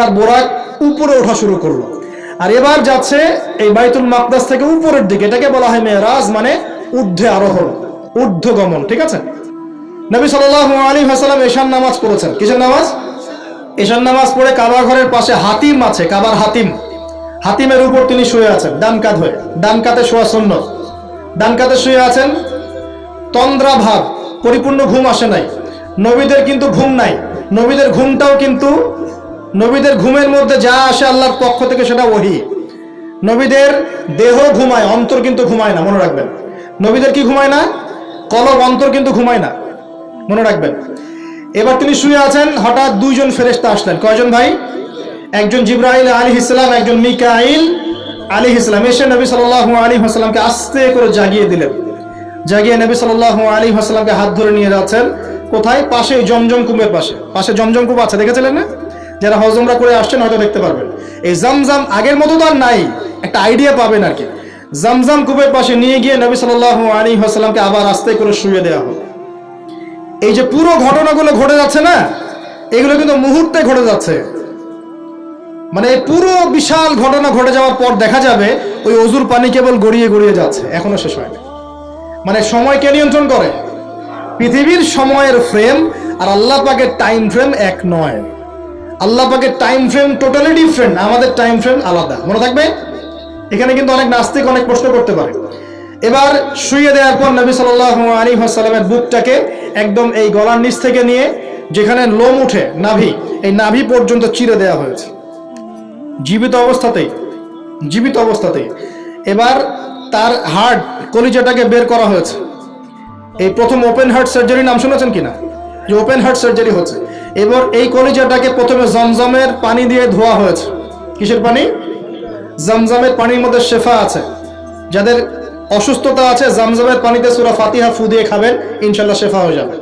তার বোরাক উপরে ওঠা শুরু করলো। আর এবার যাচ্ছে এই বাইতুল মাকদাস থেকে উপরের দিকে, এটাকে বলা হয় মেরাজ, মানে ঊর্ধ্বে আরোহণ, ঊর্ধ্বগমন। ঠিক আছে? নবী সাল্লাল্লাহু আলাইহি ওয়াসাল্লাম এশার নামাজ পড়েছেন। কিসের নামাজ? এশার নামাজ পড়ে কাবা ঘরের পাশে হাতিম আছে, কাবার হাতিম, হাতিমের উপর তিনি শুয়ে আছেন ডান কাত হয়ে। ডান কাতে শোয়া সুন্নাত। ডান কাতে শুয়ে আছেন, তন্দ্রা ভাব, পরিপূর্ণ ঘুম আসে নাই। নবীদের কিন্তু ঘুম নাই, নবীদের ঘুমটাও কিন্তু, নবীদের ঘুমের মধ্যে যা আসে আল্লাহর পক্ষ থেকে সেটা ওহী। নবীদের দেহ ঘুমায়, অন্তর কিন্তু ঘুমায় না, মনে রাখবেন। নবীদের কি ঘুমায় না? কলব, অন্তর কিন্তু ঘুমায় না, মনে রাখবেন। এবার তিনি শুয়ে আছেন, হঠাৎ দুইজন ফেরেশতা আসলেন। কয়জন ভাই? একজন জিবরাইল আলাইহিস সালাম, একজন মিকাইল আলাইহিস সালাম। এসে নবী সাল্লাল্লাহু আলাইহি ওয়াসাল্লামকে আস্তে করে জাগিয়ে দিলেন। জাগিয়ে নবী সাল্লাল্লাহু আলাইহি ওয়াসাল্লামকে হাত ধরে নিয়ে যাচ্ছেন। কোথায়? পাশে জমজম কূপের পাশে। পাশে জমজম কূপ আছে, দেখেছিলেন না? যারা হজ উমরা করে আসছেন হয়তো দেখতে পারবেন। এই জমজম আগের মতো তো আর নাই, একটা আইডিয়া পাবেন আর কি। জমজম কূপের পাশে নিয়ে গিয়ে নবী সাল্লাল্লাহু আলাইহি ওয়াসাল্লামকে আবার আস্তে করে শুয়ে দেওয়া হলো। এই যে পুরো ঘটনাগুলো ঘটে যাচ্ছে না, এগুলো কিন্তু মুহূর্তে ঘটে যাচ্ছে। মানে এই পুরো বিশাল ঘটনা ঘটে যাওয়ার পর দেখা যাবে ওই অজুর পানি কেবল গড়িয়ে গড়িয়ে যাচ্ছে, এখনো শেষ হয়নি। মানে সময় কে নিয়ন্ত্রণ করে? পৃথিবীর সময়ের ফ্রেম আর আল্লাহ পাকের টাইম ফ্রেম এক নয়। আল্লাহ পাকের টাইম ফ্রেম টোটালি ডিফারেন্ট, আমাদের টাইম ফ্রেম আলাদা, মনে থাকবে। এখানে কিন্তু অনেক নাস্তিক অনেক প্রশ্ন করতে পারে। এবার শুয়ে দেওয়ার পর নবী সাল্লাল্লাহু আলাইহি ওয়াসাল্লামের বুকটাকে একদম এই গলার নিচ থেকে নিয়ে যেখানে লোম উঠে নাভি, এই নাভি পর্যন্ত চিরে দেওয়া হয়েছে, জীবিত অবস্থাতেই, জীবিত অবস্থাতেই। এবার তার হার্ট, কলিজাটাকে বের করা হয়েছে। এই প্রথম ওপেন হার্ট সার্জারি নাম শুনেছেন কিনা? যে ওপেন হার্ট সার্জারি হচ্ছে। এবার এই কলিজাটাকে প্রথমে জমজমের পানি দিয়ে ধোয়া হয়েছে। কিসের পানি? জমজমের পানির মধ্যে শেফা আছে। যাদের অসুস্থতা আছে জমজমের পানিতে সূরা ফাতিহা ফু দিয়ে খাবেন, ইনশাআল্লাহ শেফা হয়ে যাবে।